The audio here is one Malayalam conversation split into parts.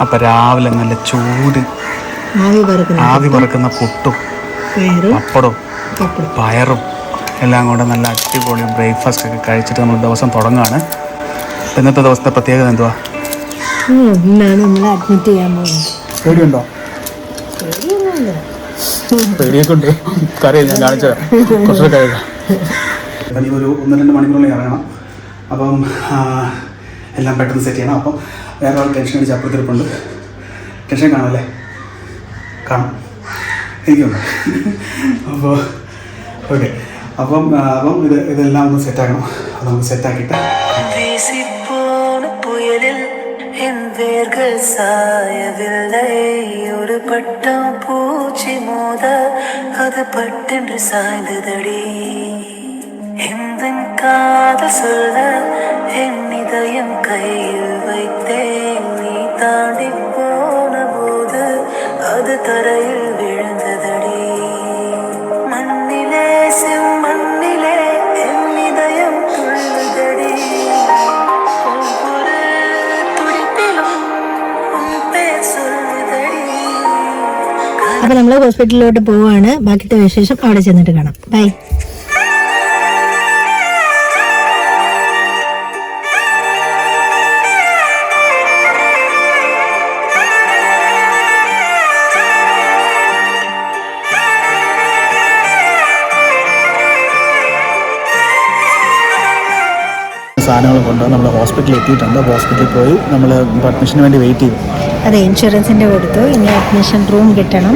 അപ്പം രാവിലെ നല്ല ചൂട് ആവി പറക്കുന്ന പുട്ടും പപ്പടവും പയറും എല്ലാം കൂടെ നല്ല അടിപൊളി ബ്രേക്ക്ഫാസ്റ്റ് ഒക്കെ കഴിച്ചിട്ട് നമ്മൾ ദിവസം തുടങ്ങുകയാണ്. ഇന്നത്തെ ദിവസത്തെ പ്രത്യേകത എന്തുവാ? നമ്മൾ അഡ്മിറ്റ് ചെയ്യാൻ പോകുന്നത്. പേടിയുണ്ടോ? പേടിയൊക്കെ ഉണ്ട്. കറിയാ ഞാൻ കാണിച്ചത് കുറച്ചൊക്കെ കഴിയാം. അപ്പം നീ ഒരു 1-2 മണിക്കൂറിൽ ഇറങ്ങണം. അപ്പം എല്ലാം പെട്ടെന്ന് സെറ്റ് ചെയ്യണം. അപ്പം വേറെ ആൾ ടെൻഷൻ അടിച്ച് അപ്പുറത്തിരിപ്പുണ്ട്. ടെൻഷൻ കാണാമല്ലേ? കാണാം, എനിക്കുണ്ട്. അപ്പോൾ ഓക്കെ, അപ്പം ഇതെല്ലാം ഒന്ന് സെറ്റാക്കണം. അത് നമുക്ക് സെറ്റാക്കിയിട്ട് என் வேர்கள் சாயவில்லை, ஒரு பட்டம் பூச்சி மோத அது பட்டென்று சாய்ந்ததடி. எந்த காதல் சொல்ல என் இதயம் கையில் வைத்தேன், நீ தாண்டி போன போது அது தரையில் விழுந்ததடி. மண்ணிலே செம்மண்ணிலே என் இதயம் துள்ளுதடி. അപ്പൊ നമ്മൾ ഹോസ്പിറ്റലിലോട്ട് പോവാണ്. ബാക്കിത്തെ വിശേഷം അവിടെ ചെന്നിട്ട് കാണാം. ബൈ. സാധനങ്ങൾ കൊണ്ട് നമ്മൾ ഹോസ്പിറ്റലിൽ എത്തിയിട്ടുണ്ട്. ഹോസ്പിറ്റലിൽ പോയി നമ്മൾ അഡ്മിഷന് വേണ്ടി വെയിറ്റ് ചെയ്തു. അതെ, ഇൻഷുറൻസിൻ്റെ കൊടുത്തു. ഇനി അഡ്മിഷൻ റൂം കിട്ടണം.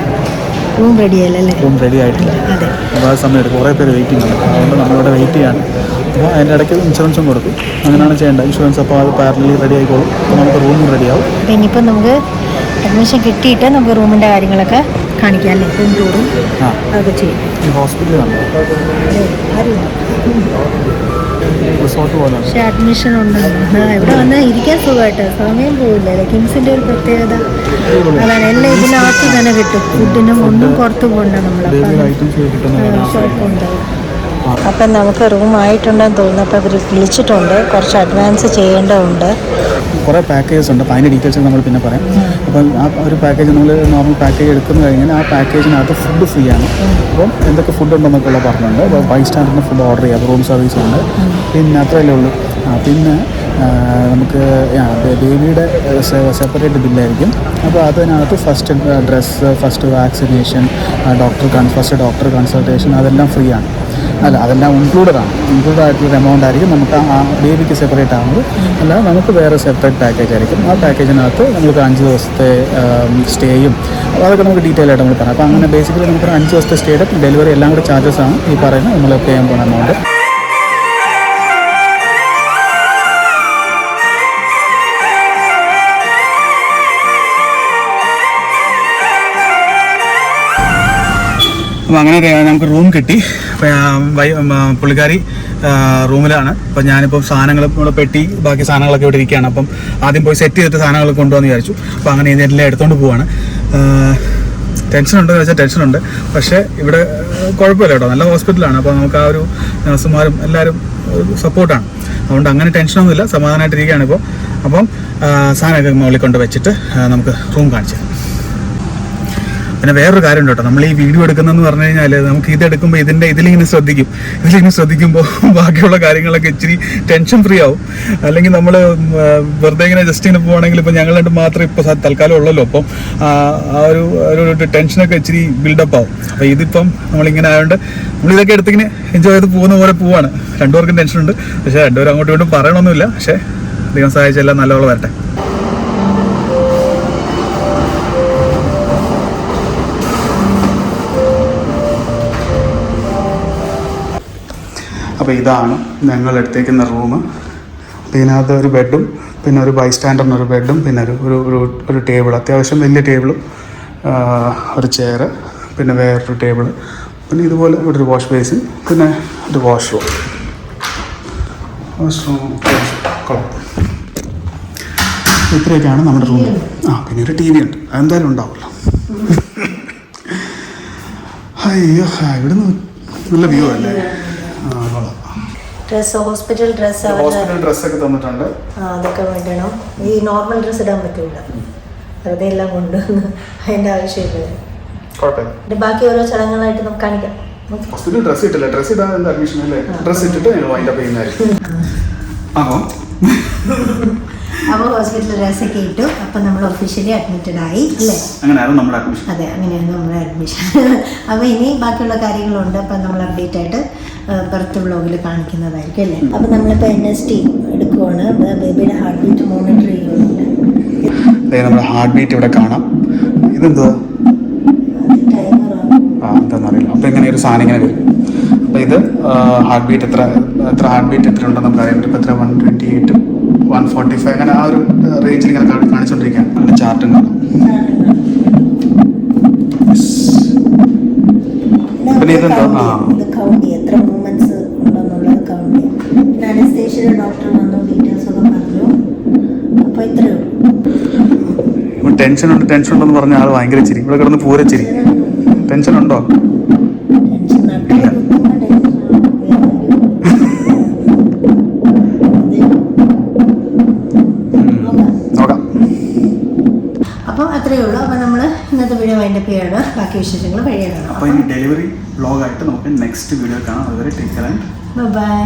റൂം റെഡി ആയില്ലല്ലേ? റൂം റെഡി ആയിട്ടില്ല. അതെ, അപ്പോൾ ആ സമയം കുറേ പേര് വെയിറ്റിംഗ് ഉണ്ട്. അതുകൊണ്ട് നമ്മളിവിടെ വെയിറ്റ് ചെയ്യാണ്. അപ്പോൾ അതിൻ്റെ ഇടയ്ക്ക് ഇൻഷുറൻസും കൊടുത്തു. അങ്ങനെയാണ് ചെയ്യേണ്ടത്. ഇൻഷുറൻസ് അപ്പോൾ അത് പാരലി റെഡി ആയിക്കോളും. അപ്പോൾ നമുക്ക് റൂമും റെഡിയാവും. അപ്പോൾ ഇനിയിപ്പോൾ നമുക്ക് അഡ്മിഷൻ കിട്ടിയിട്ട് നമുക്ക് റൂമിൻ്റെ കാര്യങ്ങളൊക്കെ കാണിക്കാം അല്ലേ? റൂം ടൂറും അതൊക്കെ ചെയ്യും. ഈ ഹോസ്പിറ്റലാണ് റിസോർട്ട് പോലെ. പക്ഷേ അഡ്മിഷൻ ഉണ്ടല്ലോ. ഇവിടെ വന്നാൽ ഇരിക്കാൻ സുഖമായിട്ട് സമയം പോവില്ല. കിംസിൻ്റെ ഒരു പ്രത്യേകത അതാണ്. എല്ലാം ഇതിനകത്ത് തന്നെ കിട്ടും. ഫുഡിനും ഒന്നും പുറത്ത് പോകണ്ട. നമ്മളപ്പോൾ അപ്പം നമുക്ക് റൂം ആയിട്ടുണ്ടെന്ന് തോന്നുന്നു. അപ്പോൾ അവർ വിളിച്ചിട്ടുണ്ട്. കുറച്ച് അഡ്വാൻസ് ചെയ്യേണ്ടതുണ്ട്. കുറേ പാക്കേജസ് ഉണ്ട്. അപ്പോൾ അതിൻ്റെ ഡീറ്റെയിൽസ് നമ്മൾ പിന്നെ പറയാം. അപ്പം ആ ഒരു പാക്കേജ് നമ്മൾ നോർമൽ പാക്കേജ് എടുക്കുന്ന കഴിഞ്ഞാൽ ആ പാക്കേജിനകത്ത് ഫുഡ് ഫ്രീ ആണ്. അപ്പം എന്തൊക്കെ ഫുഡ് ഉണ്ടെന്നൊക്കെയുള്ള പറഞ്ഞിട്ടുണ്ട്. അപ്പോൾ 5 സ്റ്റാറിൻ്റെ ഫുഡ് ഓർഡർ ചെയ്യാം. റൂം സർവീസ് ഉണ്ട്. പിന്നെ അത്രയല്ലേ ഉള്ളൂ. പിന്നെ നമുക്ക് ബേബിയുടെ സെപ്പറേറ്റ് ബില്ലായിരിക്കും. അപ്പോൾ അതിനകത്ത് first dress, first vaccination, first doctor consultation അതെല്ലാം ഫ്രീ ആണ്. അല്ല, അതെല്ലാം ഇൻക്ലൂഡഡ് ആയിട്ടുള്ള എമൗണ്ട് ആയിരിക്കും. നമുക്ക് ആ ബേബിക്ക് സെപ്പറേറ്റ് ആവുന്നത്. അല്ലാതെ നമുക്ക് വേറെ സെപ്പറേറ്റ് പാക്കേജ് ആയിരിക്കും. ആ പാക്കേജിനകത്ത് നമുക്ക് 5 ദിവസത്തെ സ്റ്റേയും അതൊക്കെ നമുക്ക് ഡീറ്റെയിൽ ആയിട്ട് നമ്മൾ പറയാം. അപ്പോൾ അങ്ങനെ ബേസിക്കലി നമുക്കൊരു 5 ദിവസത്തെ സ്റ്റേയുടെ ഡെലിവറി എല്ലാം കൂടെ ചാർജസ് ആണ് ഈ പറയുന്നത് നമ്മൾ പേ ചെയ്യാൻ പോകുന്ന എമൗണ്ട്. അപ്പോൾ അങ്ങനെ നമുക്ക് റൂം കിട്ടി. പുള്ളിക്കാരി റൂമിലാണ്. അപ്പം ഞാനിപ്പോൾ സാധനങ്ങൾ നമ്മുടെ പെട്ടി ബാക്കി സാധനങ്ങളൊക്കെ ഇവിടെ ഇരിക്കുകയാണ്. അപ്പം ആദ്യം പോയി സെറ്റ് ചെയ്തിട്ട് സാധനങ്ങൾ കൊണ്ടുവന്ന് വിചാരിച്ചു. അപ്പോൾ അങ്ങനെ ഇതെല്ലാം എടുത്തുകൊണ്ട് പോവാണ്. ടെൻഷനുണ്ടെന്ന് വെച്ചാൽ ടെൻഷനുണ്ട്. പക്ഷേ ഇവിടെ കുഴപ്പമില്ല കേട്ടോ, നല്ല ഹോസ്പിറ്റലാണ്. അപ്പോൾ നമുക്ക് ആ ഒരു നഴ്സുമാരും എല്ലാവരും സപ്പോർട്ടാണ്. അതുകൊണ്ട് അങ്ങനെ ടെൻഷനൊന്നുമില്ല, സമാധാനമായിട്ടിരിക്കുകയാണ് ഇപ്പോൾ. അപ്പം സാധനമൊക്കെ മുകളിൽ കൊണ്ട് വെച്ചിട്ട് നമുക്ക് റൂം കാണിച്ചു തരാം. പിന്നെ വേറൊരു കാര്യമുണ്ട് കേട്ടോ, നമ്മൾ ഈ വീഡിയോ എടുക്കുന്നതെന്ന് പറഞ്ഞു കഴിഞ്ഞാൽ നമുക്ക് ഇതെടുക്കുമ്പോൾ ഇതിലിങ്ങനെ ശ്രദ്ധിക്കുമ്പോൾ ബാക്കിയുള്ള കാര്യങ്ങളൊക്കെ ഇച്ചിരി ടെൻഷൻ ഫ്രീ ആവും. അല്ലെങ്കിൽ നമ്മൾ വെറുതെ ഇങ്ങനെ ജസ്റ്റ് ഇങ്ങനെ പോവുകയാണെങ്കിൽ ഇപ്പോൾ ഞങ്ങൾ മാത്രമേ ഇപ്പോൾ തൽക്കാലം ഉള്ളല്ലോ. അപ്പം ആ ഒരു ടെൻഷനൊക്കെ ഇച്ചിരി ബിൽഡപ്പ് ആവും. അപ്പോൾ ഇതിപ്പം നമ്മളിങ്ങനെ ആയതുകൊണ്ട് നമ്മളിതൊക്കെ എടുത്തിങ്ങനെ എൻജോയ് ചെയ്ത് പോകുന്ന പോലെ പോവാണ്. രണ്ടുപേർക്കും ടെൻഷനുണ്ട്. പക്ഷേ രണ്ടുപേരും അങ്ങോട്ടും ഇങ്ങോട്ടും പറയണമൊന്നുമില്ല. പക്ഷേ ദൈവം സഹായിച്ചെല്ലാം നല്ലപോലെ വരട്ടെ. അപ്പോൾ ഇതാണ് ഞങ്ങൾ എടുത്തേക്കുന്ന റൂം. ഇതിനകത്ത് ഒരു ബെഡും പിന്നെ ഒരു ബൈസ്റ്റാൻഡറിന് ഒരു ബെഡും പിന്നെ ഒരു ടേബിൾ, അത്യാവശ്യം വലിയ ടേബിളും ഒരു ചെയറ് പിന്നെ വേറൊരു ടേബിൾ പിന്നെ ഇതുപോലെ ഇവിടെ ഒരു വാഷ് ബേസിൻ പിന്നെ ഒരു വാഷ്റൂം കൊള്ളാം. ഇത്രയൊക്കെയാണ് നമ്മുടെ റൂം. പിന്നെ ഒരു ടി വി ഉണ്ട്, അതെന്തായാലും ഉണ്ടാവുമല്ലോ. അയ്യോ, ഇവിടുന്ന് നല്ല വ്യൂ അല്ലേ. ഹോസ്പിറ്റൽ ഡ്രസ്സൊക്കെ തന്നിട്ടുണ്ട്. അതൊക്കെ വേണ്ടണം. ഈ നോർമൽ ഡ്രസ്സ് ഇടാൻ പറ്റില്ല. വെറുതെ എല്ലാം കൊണ്ടുവന്ന് അതിൻ്റെ ആവശ്യമില്ല. കുഴപ്പമില്ല. പിന്നെ ബാക്കി ഓരോ ചടങ്ങുകളായിട്ട് നമുക്ക് കാണിക്കാം. ഹോസ്പിറ്റലിൽ ഡ്രസ്സ് ഇട്ടില്ല, ഡ്രസ്സ് ഇടാൻ എന്താ അഡ്മിഷൻ അല്ലേ? ഡ്രസ്സ് ഇട്ടിട്ട് ഞങ്ങൾ വൈൻഡപ്പ് ചെയ്യുന്നതായിരിക്കും. അപ്പോൾ ഹോസ്പിറ്റൽ ഡ്രസ്സൊക്കെ ഇട്ടു. അപ്പം നമ്മൾ ഒഫീഷ്യലി അഡ്മിറ്റഡ് ആയി അല്ലേ? അങ്ങനെയായിരുന്നു നമ്മുടെ അഡ്മിഷൻ. അതെ, അങ്ങനെയാണ് നമ്മുടെ അഡ്മിഷൻ. അപ്പോൾ ഇനി ബാക്കിയുള്ള കാര്യങ്ങളുണ്ട്. അപ്പം നമ്മൾ അപ്ഡേറ്റ് ആയിട്ട് ബർത്ത് വ്ളോഗിൽ കാണിക്കുന്നതായിരിക്കും അല്ലേ? അപ്പം നമ്മളിപ്പോൾ NST എടുക്കുവാണ്. ബേബിയുടെ ഹാർട്ട് ബീറ്റ് മോണിറ്റർ ചെയ്യുന്നുണ്ട്. നമ്മുടെ ഹാർട്ട് ബീറ്റ് ഇവിടെ കാണാം. ഇതെന്തുവാ? എന്താണെന്നറിയില്ല. അപ്പോൾ ഇങ്ങനെ ഒരു സാധനം ഇങ്ങനെ വരും. അപ്പോൾ ഇത് ഹാർട്ട് ബീറ്റ് എത്ര ഹാർട്ട് ബീറ്റ് എത്ര ഉണ്ടെന്ന് നമുക്ക് അറിയാൻ പറ്റും. ഇപ്പോൾ എത്ര 128 145 അങ്ങനെ ആ ഒരു റേഞ്ചിൽ ഇങ്ങനെ കാണിച്ചുകൊണ്ടിരിക്കുകയാണ്. അതിൻ്റെ ചാർട്ടും കാണാം. പിന്നെ ഇതെന്തോ കൗണ്ട് ചെയ്യും, എത്ര മൂവ്മെന്റ്സ് ഉണ്ടെന്നുള്ളത് കൗണ്ട് ചെയ്യും. പിന്നെ അനസ്തേഷ്യയുടെ ഡോക്ടർ വന്നു, ഡീറ്റെയിൽസ് ഒക്കെ പറഞ്ഞു. അപ്പോൾ ഇത്രയേ ഉള്ളൂ. ടെൻഷൻ ഉണ്ടെന്ന് പറഞ്ഞ ആൾ ഭയങ്കര ചിരി. ഇവിടെ കിടന്ന് പൂരച്ചിരി. ടെൻഷൻ ഉണ്ടോ? അപ്പോൾ അത്രയേ ഉള്ളൂ. അപ്പോൾ നമ്മൾ ഇന്നത്തെ വീഡിയോ വൈൻഡപ്പ് ചെയ്യാണ്. ബാക്കി വിശേഷങ്ങൾ വഴിയാണ്. അപ്പോൾ ഇനി ഡെലിവറി വ്ളോഗായിട്ട് നമുക്ക് നെക്സ്റ്റ് വീഡിയോ കാണാം. അതുവരെ ടേക്ക് കെയർ ആൻഡ് ബൈ.